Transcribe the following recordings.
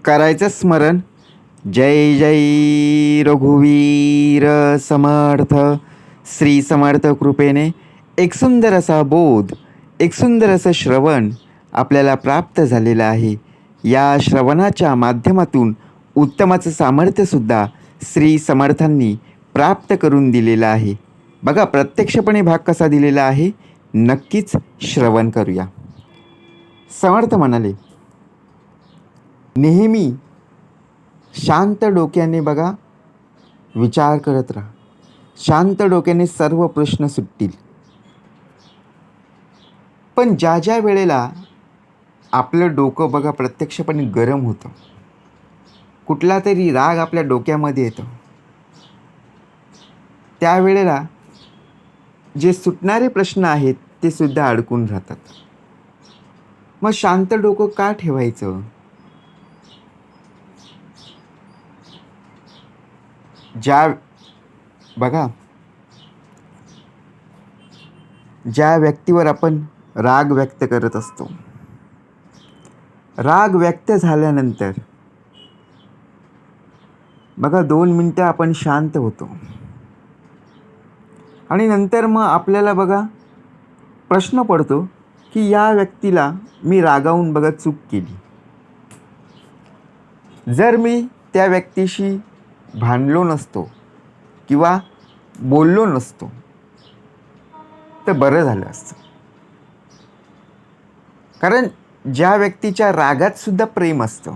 करायचं स्मरण. जय जय रघुवीर समर्थ. श्री समर्थ कृपेने एक सुंदर असा बोध, एक सुंदर असं श्रवण आपल्याला प्राप्त झालेलं आहे. या श्रवणाच्या माध्यमातून उत्तमाचं सामर्थ्यसुद्धा श्री समर्थांनी प्राप्त करून दिलेलं आहे. बघा प्रत्यक्षपणे भाग कसा दिलेला आहे, नक्कीच श्रवण करूया. समर्थ म्हणाले, नेहमी शांत डोक्याने बघा विचार करत राहा. शांत डोक्याने सर्व प्रश्न सुटतील. पण ज्या ज्या वेळेला आपलं डोकं बघा प्रत्यक्षपणे गरम होतं, कुठला तरी राग आपल्या डोक्यामध्ये येतो, त्यावेळेला जे सुटणारे प्रश्न आहेत ते सुद्धा अडकून राहतात. मग शांत डोकं का ठेवायचं? बघा ज्या व्यक्तीवर आपण राग व्यक्त करत असतो, राग व्यक्त झाल्यानंतर बघा 2 मिनटं आपण शांत होतो आणि नंतर मग आपल्याला बघा प्रश्न पडतो की या व्यक्तीला मी रागावून बघा चूक केली. जर मी त्या व्यक्तीशी भांडलो नसतो किंवा बोललो नसतो तर बरं झालं असतं. कारण ज्या व्यक्तीच्या रागात सुद्धा प्रेम असतं,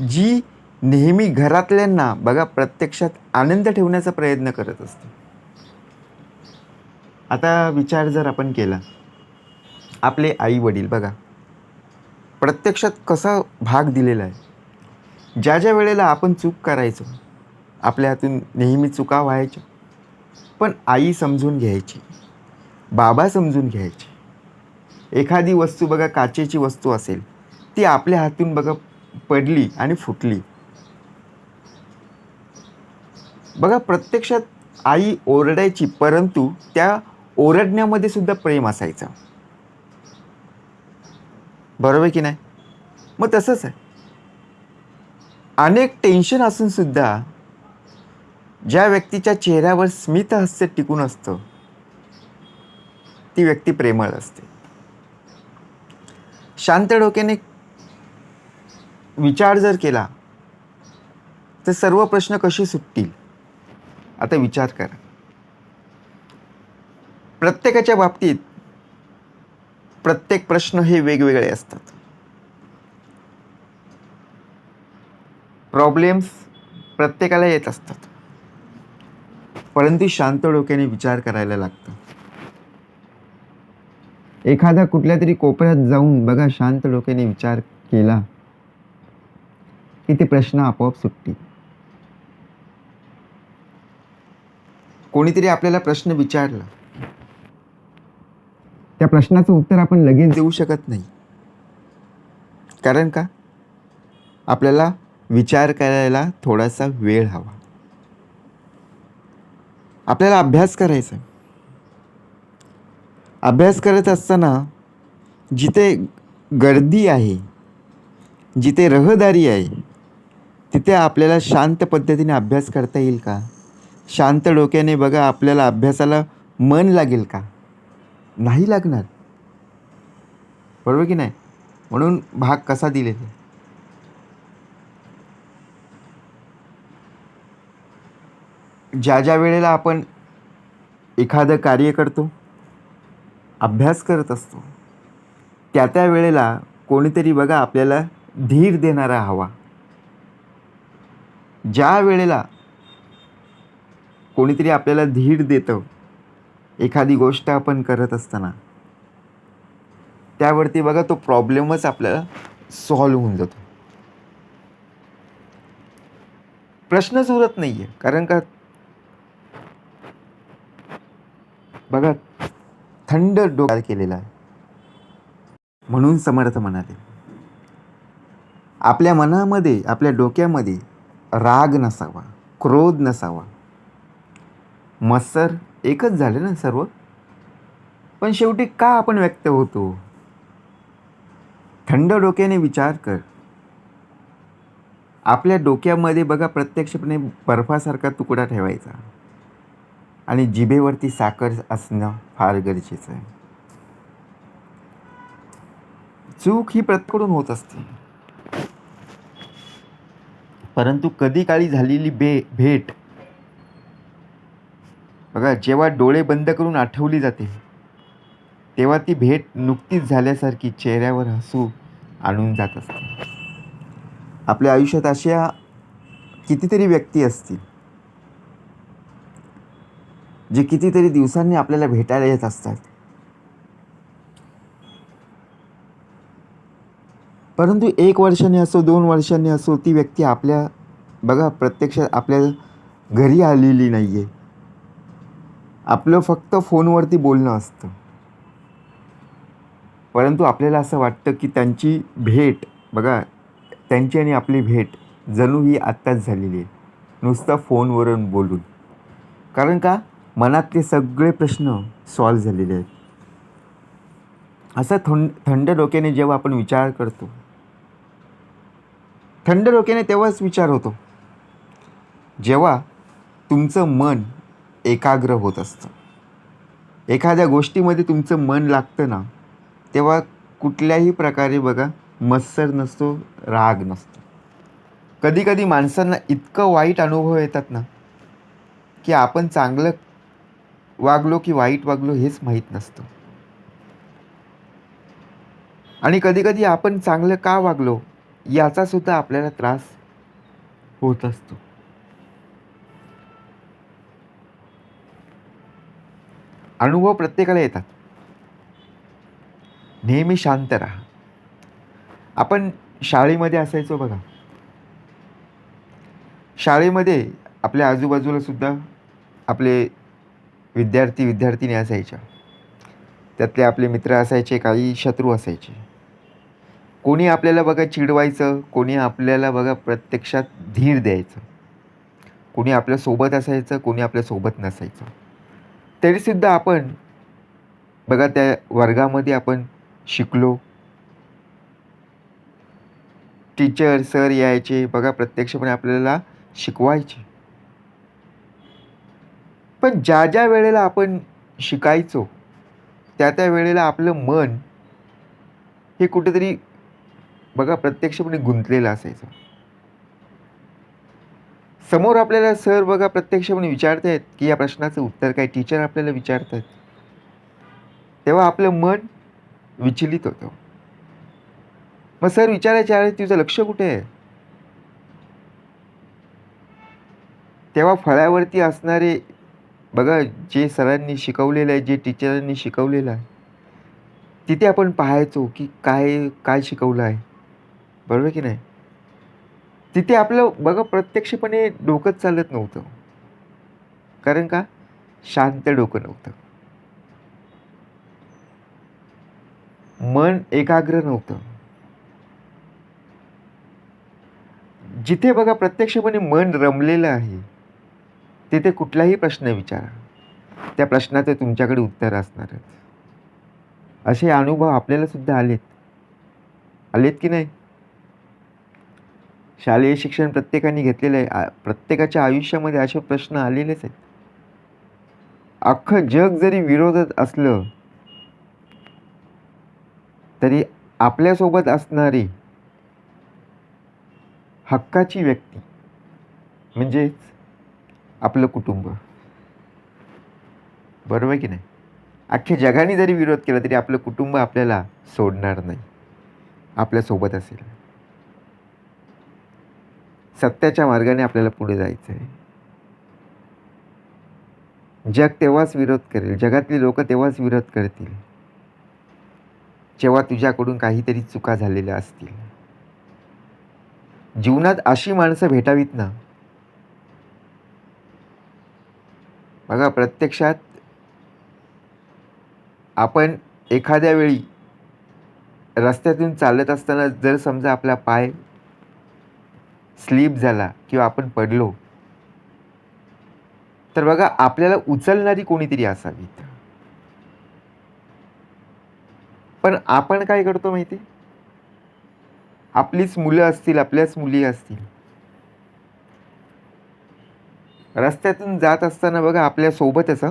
जी नेहमी घरातल्यांना बघा प्रत्यक्षात आनंद ठेवण्याचा प्रयत्न करत असते. आता विचार जर आपण केला, आपले आई वडील बघा प्रत्यक्षात कसा भाग दिलेला आहे. ज्या ज्या वेळेला आपण चूक करायचो, आपल्या हातून नेहमी चुका व्हायच्या, पण आई समजून घ्यायची, बाबा समजून घ्यायचे. एखादी वस्तू बघा काचेची वस्तू असेल, ती आपल्या हातून बघा पडली आणि फुटली, बघा प्रत्यक्षात आई ओरडायची, परंतु त्या ओरडण्यामध्ये सुद्धा प्रेम असायचं. बरोबर की नाही? मग तसंच आहे, अनेक टेन्शन असून सुद्धा ज्या व्यक्तीच्या चेहऱ्यावर स्मित हास्य टिकून असतं, ती व्यक्ती प्रेमळ असते. शांत डोक्याने विचार जर केला तर सर्व प्रश्न कसे सुटतील? आता विचार करा. प्रत्येकाच्या बाबतीत प्रत्येक प्रश्न हे वेगवेगळे असतात. प्रॉब्लेम्स प्रत्येकाला येत असतात, परंतु शांत डोक्याने विचार करायला लागतं. एखादा कुठल्या तरी कोपऱ्यात जाऊन बघा शांत डोक्याने विचार केला की ते प्रश्न आपोआप सुटतील. कोणीतरी आपल्याला प्रश्न विचारला, त्या प्रश्नाचं उत्तर आपण लगेच देऊ शकत नाही. कारण का? आपल्याला विचार करायला थोडासा वेळ हवा. आपल्याला अभ्यास करायचा. अभ्यास करत असताना जिथे गर्दी आहे, जिथे रहदारी आहे, तिथे आपल्याला शांत पद्धतीने अभ्यास करता येईल का? शांत डोक्याने बघा आपल्याला अभ्यासाला मन लागेल का? नाही लागणार. बरोबर की नाही? म्हणून भाग कसा दिलेला आहे. ज्या ज्या वेळेला आपण एखादं कार्य करतो, अभ्यास करत असतो, त्या त्या वेळेला कोणीतरी बघा आपल्याला धीर देणारा हवा. ज्या वेळेला कोणीतरी आपल्याला धीर देतं एखादी गोष्ट आपण करत असताना, त्यावरती बघा तो प्रॉब्लेमच आपल्याला सॉल्व्ह होऊन जातो. प्रश्नच उरत नाही आहे. कारण का बघा थंड डोक्यात केलेला आहे. म्हणून समर्थ म्हणाले, आपल्या मनामध्ये, आपल्या डोक्यामध्ये राग नसावा, क्रोध नसावा. मत्सर एकच झाले ना सर्व. पण शेवटी का आपण व्यक्त होतो? थंड डोक्याने विचार कर. आपल्या डोक्यामध्ये बघा प्रत्यक्षपणे बर्फासारखा तुकडा ठेवायचा आणि जिभेवरती साखर असणं फार गरजेचं आहे. चूक ही प्रत्येकाकडून होत असते, परंतु कधी काळी झालेली भेट बघा जेव्हा डोळे बंद करून आठवली जाते, तेव्हा ती भेट नुकतीच झाल्यासारखी चेहऱ्यावर हसू आणून जात असते. आपल्या आयुष्यात अशा कितीतरी व्यक्ती असतील जे कितीतरी दिवसांनी आपल्याला भेटायला येत असतात, परंतु 1 वर्षाने असो 2 वर्षांनी असो ती व्यक्ती आपल्या बघा प्रत्यक्षात आपल्या घरी आलेली नाही आहे. आपलं फक्त फोनवरती बोलणं असतं, परंतु आपल्याला असं वाटतं की त्यांची भेट बघा, त्यांची आणि आपली भेट जणू ही आत्ताच झालेली आहे, नुसतं फोनवरून बोलून. कारण का मनातले सगळे प्रश्न सॉल्व्ह झालेले आहेत. असं थंड डोक्याने जेव्हा आपण विचार करतो, थंड डोक्याने तेव्हाच विचार होतो जेव्हा तुमचं मन एकाग्र होत असतं. एखाद्या गोष्टीमध्ये तुमचं मन लागतं ना, तेव्हा कुठल्याही प्रकारे बघा मत्सर नसतो, राग नसतो. कधी कधी माणसांना इतकं वाईट अनुभव येतात ना, की आपण चांगलं वागलो की वाईट वागलो हेच माहीत नसतं. आणि कधी कधी आपण चांगलं का वागलो याचा सुद्धा आपल्याला त्रास होत असतो. अनुभव प्रत्येकाला येतात. नेहमी शांत राहा. आपण शाळेमध्ये असायचो बघा, शाळेमध्ये आपल्या आजूबाजूला सुद्धा आपले विद्यार्थिनी असायच्या. त्यातले आपले मित्र असायचे, काही शत्रू असायचे. कोणी आपल्याला बघा चिडवायचं, कोणी आपल्याला बघा प्रत्यक्षात धीर द्यायचं. कोणी आपल्यासोबत असायचं, कोणी आपल्यासोबत नसायचं. तरीसुद्धा आपण बघा त्या वर्गामध्ये आपण शिकलो. टीचर, सर यायचे बघा प्रत्यक्षपणे आपल्याला शिकवायचे. पण ज्या ज्या वेळेला आपण शिकायचो, त्या त्या वेळेला आपलं मन हे कुठेतरी बघा प्रत्यक्षपणे गुंतलेलं असायचं. समोर आपल्याला सर बघा प्रत्यक्षपणे विचारतायत की या प्रश्नाचं उत्तर काय, टीचर आपल्याला विचारतात, तेव्हा आपलं मन विचलित होतं. मग सर विचारायचे, अरे तुझं लक्ष कुठे आहे? तेव्हा फळ्यावरती असणारे बघा जे सरांनी शिकवलेलं आहे, जे टीचरांनी शिकवलेलं आहे, तिथे आपण पाहायचो की काय काय शिकवलं आहे, बरोबर की नाही? तिथे आपलं बघा प्रत्यक्षपणे डोकंच चालत नव्हतं. कारण का शांत डोकं नव्हतं, मन एकाग्र नव्हतं. जिथे बघा प्रत्यक्षपणे मन रमलेलं आहे, तिथे कुठलाही प्रश्न विचारा, त्या प्रश्नाचं तुमच्याकडे उत्तर असणारच. असे अनुभव आपल्याला सुद्धा आलेत, आलेत की नाही? शालेय शिक्षण प्रत्येकाने घेतलेलं आहे. प्रत्येकाच्या आयुष्यामध्ये असे प्रश्न आलेलेच आहेत. अख्खं जग जरी विरोधात असलं तरी आपल्यासोबत असणारी हक्काची व्यक्ती म्हणजेच आपलं कुटुंब, बरोबर की नाही? अख्ख्या जगाने जरी विरोध केला तरी आपलं कुटुंब आपल्याला सोडणार नाही, आपल्यासोबत असेल. सत्याच्या मार्गाने आपल्याला पुढे जायचं आहे. जग तेव्हाच विरोध करेल, जगातली लोक तेव्हाच विरोध करतील जेव्हा तुझ्याकडून काहीतरी चुका झालेल्या असतील. जीवनात अशी माणसं भेटावीत ना, बघा प्रत्यक्षात आपण एखाद्या वेळी रस्त्यातून चालत असताना जर समजा आपला पाय स्लिप झाला किंवा आपण पडलो, तर बघा आपल्याला उचलणारी कोणीतरी असावीत. पण आपण काय करतो माहिती? आपलीच मुलं असतील, आपल्याच मुली असतील, रस्त्यातून जात असताना बघा आपल्यासोबतच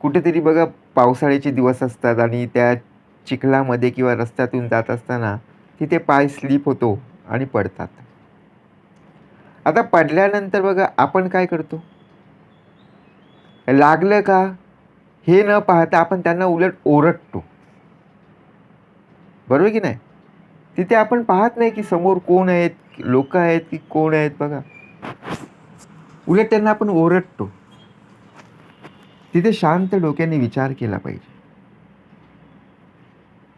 कुठेतरी बघा पावसाळ्याचे दिवस असतात आणि त्या चिखलामध्ये किंवा रस्त्यातून जात असताना तिथे पाय स्लिप होतो आणि पडतात. आता पडल्यानंतर बघा आपण काय करतो? लागलं का हे न पाहता आपण त्यांना उलट ओरडतो. बरोबर की नाही? तिथे आपण पाहत नाही की समोर कोण आहेत, लोकं आहेत की कोण आहेत बघा. उलट त्यांना आपण ओरडतो. तिथे शांत डोक्याने विचार केला पाहिजे.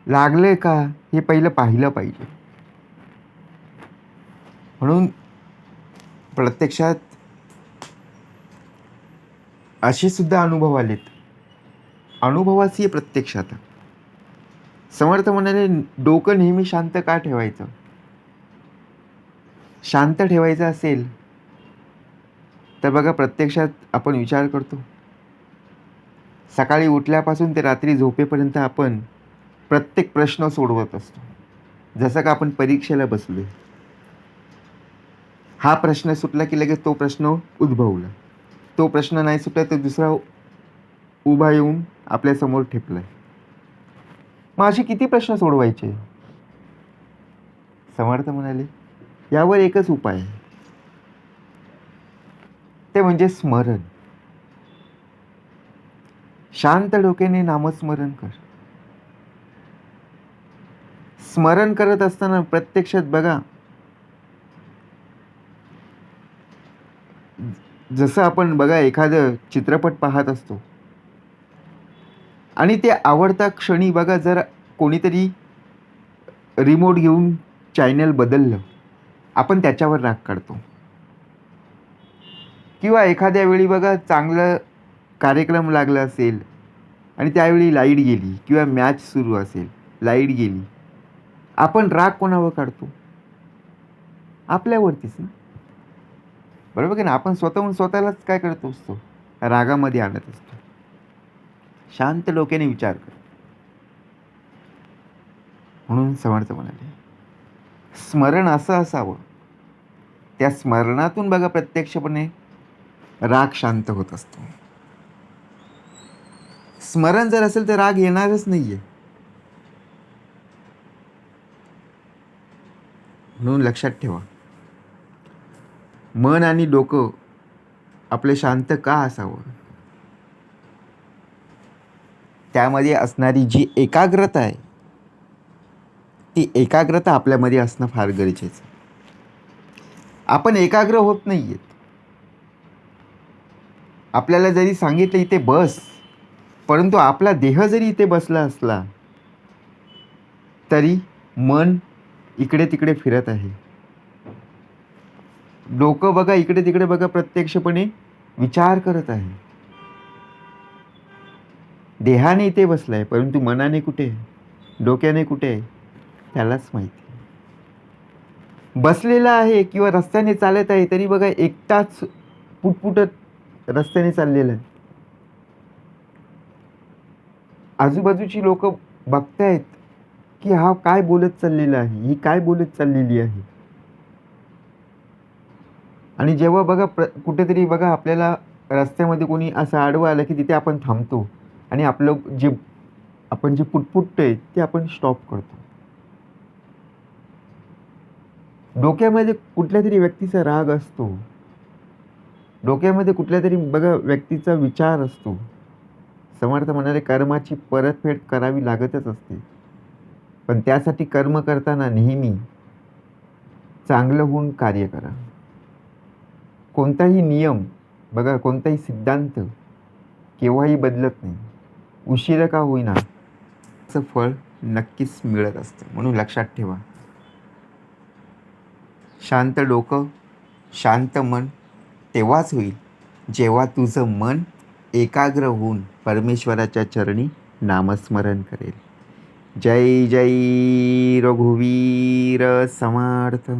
लागलंय का हे पहिलं पाहिलं पाहिजे. म्हणून प्रत्यक्षात असे सुद्धा अनुभव आलेत. अनुभवासी प्रत्यक्षात. समर्थ म्हणाले डोकं नेहमी शांत का ठेवायचं? शांत ठेवायचं असेल तर बघा प्रत्यक्षात आपण विचार करतो. सकाळी उठल्यापासून ते रात्री झोपेपर्यंत आपण प्रत्येक प्रश्न सोडवत असतो. जसं का आपण परीक्षेला बसलोय. हा प्रश्न सुटला की लगेच तो प्रश्न उद्भवला. तो प्रश्न नाही सुटला तर दुसरा उभा येऊन आपल्यासमोर ठेपलाय. मग असे किती प्रश्न सोडवायचे? समर्थ म्हणाले यावर एकच उपाय आहे. ते म्हणजे स्मरण. शांत डोक्याने नामस्मरण कर. स्मरण करत असताना प्रत्यक्षात बघा जसं आपण बघा एखादं चित्रपट पाहत असतो आणि ते आवडता क्षणी बघा जर कोणीतरी रिमोट घेऊन चॅनल बदललं, आपण त्याच्यावर राग काढतो. किंवा एखाद्या वेळी बघा चांगलं कार्यक्रम लागला असेल आणि त्यावेळी लाईट गेली किंवा मॅच सुरू असेल, लाईट गेली. आपण राग कोणावर काढतो? आपल्यावरतीच ना. बरोबर की ना? आपण स्वतःहून स्वतःलाच काय करत असतो? रागामध्ये आणत असतो. शांत डोक्याने विचार कर. म्हणून समर्थ म्हणाले स्मरण असं असावं. त्या स्मरणातून बघा प्रत्यक्षपणे राग शांत होत असतो. स्मरण जर असेल तर राग येणारच नाहीये. म्हणून लक्षात ठेवा मन आणि डोकं आपले शांत का असावं? त्यामध्ये असणारी जी एकाग्रता आहे ती एकाग्रता आपल्यामध्ये असणं फार गरजेचं. आपण एकाग्र होत नाहीयेत. आपल्याला जरी सांगितलं इथे बस, परंतु आपला देह जरी इथे बसला असला तरी मन इकडे तिकडे फिरत आहे. डोकं बघा इकडे तिकडे बघा प्रत्यक्षपणे विचार करत आहे. देहाने इथे बसलाय परंतु मनाने कुठे आहे? डोक्याने कुठे आहे? त्यालाच माहिती. बसलेला आहे किंवा रस्त्याने चालत आहे तरी बघा एकटाच पुटपुटत रस्त्याने चाललेला आहे. आजूबाजूची लोक बघतायत की हा काय बोलत चाललेला आहे, ही काय बोलत चाललेली आहे. आणि जेव्हा बघा कुठेतरी बघा आपल्याला रस्त्यामध्ये कोणी असं आडवं आलं की तिथे आपण थांबतो आणि आपलं जे आपण जे पुटपुटतोय ते आपण स्टॉप करतो. डोक्यामध्ये कुठल्या तरी व्यक्तीचा राग असतो. डोक्यामध्ये कुठल्या तरी बघा व्यक्तीचा विचार असतो. समर्थ म्हणाले कर्माची परतफेड करावी लागतच असते. पण त्यासाठी कर्म करताना नेहमी चांगलं होऊन कार्य करा. कोणताही नियम बघा कोणताही सिद्धांत केव्हाही बदलत नाही. उशिरा का होईना असं फळ नक्कीच मिळत असतं. म्हणून लक्षात ठेवा शांत डोकं शांत मन तेव्हाच होईल जेव्हा तुझं मन एकाग्र होऊन परमेश्वराच्या चरणी नामस्मरण करेल. जय जय रघुवीर समर्थ.